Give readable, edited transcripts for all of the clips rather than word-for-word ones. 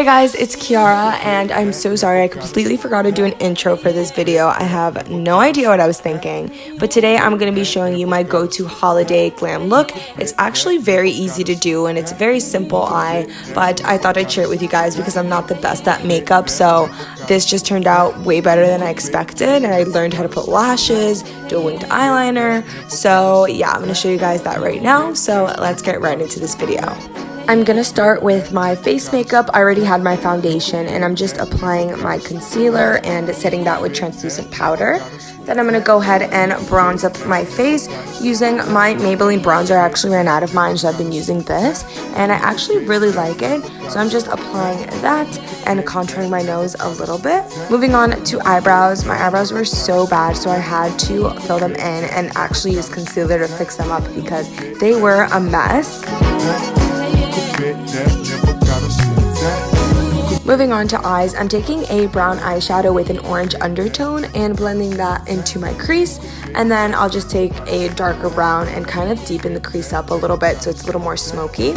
Guys, it's Kiara and I'm so sorry I completely forgot to do an intro for this video. I have no idea what I was thinking, but today I'm going to be showing you my go-to holiday glam look. It's actually very easy to do and it's a very simple eye, but I thought I'd share it with you guys because I'm not the best at makeup, so this just turned out way better than I expected, and I learned how to put lashes, do a winged eyeliner. So yeah, I'm going to show you guys that right now, so let's get right into this video. I'm gonna start with my face makeup. I already had my foundation and I'm just applying my concealer and setting that with translucent powder. Then I'm gonna go ahead and bronze up my face using my Maybelline bronzer. I actually ran out of mine, so I've been using this and I actually really like it. So I'm just applying that and contouring my nose a little bit. Moving on to eyebrows. My eyebrows were so bad, so I had to fill them in and actually use concealer to fix them up because they were a mess. Moving on to eyes, I'm taking a brown eyeshadow with an orange undertone and blending that into my crease, and then I'll just take a darker brown and kind of deepen the crease up a little bit so it's a little more smoky.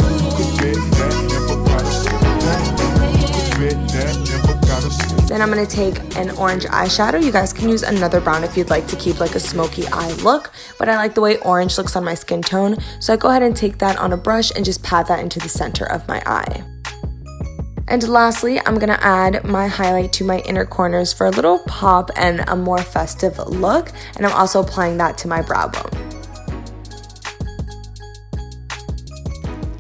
Then I'm going to take an orange eyeshadow. You guys can use another brown if you'd like to keep like a smoky eye look, but I like the way orange looks on my skin tone, so I go ahead and take that on a brush and just pat that into the center of my eye. And lastly, I'm going to add my highlight to my inner corners for a little pop and a more festive look, and I'm also applying that to my brow bone.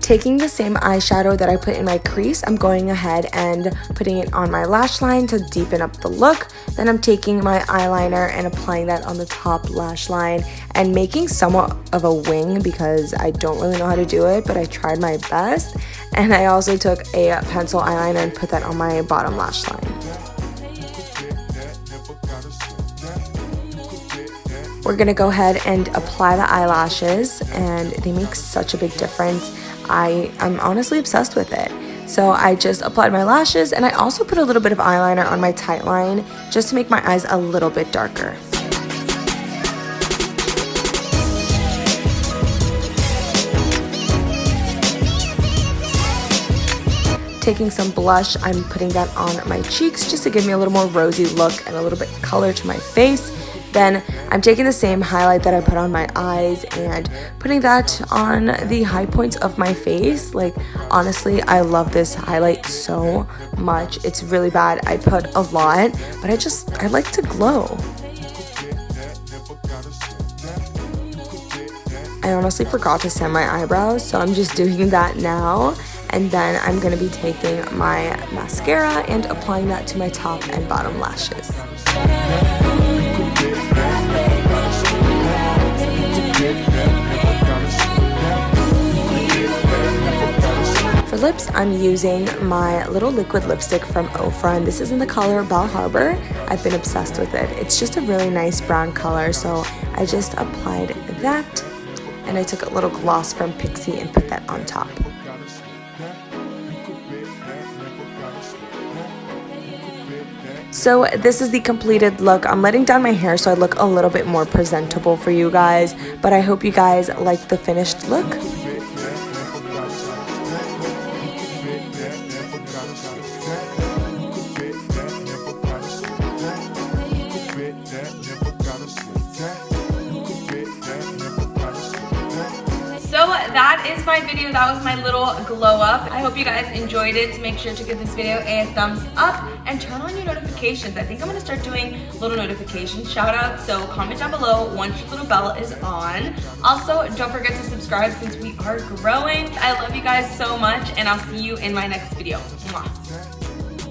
Taking the same eyeshadow that I put in my crease, I'm going ahead and putting it on my lash line to deepen up the look. Then I'm taking my eyeliner and applying that on the top lash line and making somewhat of a wing because I don't really know how to do it, but I tried my best. And I also took a pencil eyeliner and put that on my bottom lash line. We're gonna go ahead and apply the eyelashes, and they make such a big difference. I'm honestly obsessed with it. So I just applied my lashes, and I also put a little bit of eyeliner on my tight line just to make my eyes a little bit darker. Taking some blush, I'm putting that on my cheeks just to give me a little more rosy look and a little bit color to my face. Then I'm taking the same highlight that I put on my eyes and putting that on the high points of my face. Like, honestly, I love this highlight so much. It's really bad. I put a lot, but I like to glow. I honestly forgot to set my eyebrows, so I'm just doing that now. And then I'm going to be taking my mascara and applying that to my top and bottom lashes. For lips, I'm using my little liquid lipstick from Ofra, and this is in the color Bal Harbour. I've been obsessed with it. It's just a really nice brown color, so I just applied that, and I took a little gloss from Pixie and put that on top. So this is the completed look. I'm letting down my hair so I look a little bit more presentable for you guys, but I hope you guys like the finished look. So that is my video. That was my little glow up. I hope you guys enjoyed it. Make sure to give this video a thumbs up and turn on your notifications. I think I'm gonna start doing little notification shout outs, so comment down below once your little bell is on. Also, don't forget to subscribe since we are growing. I love you guys so much, and I'll see you in my next video. Mwah.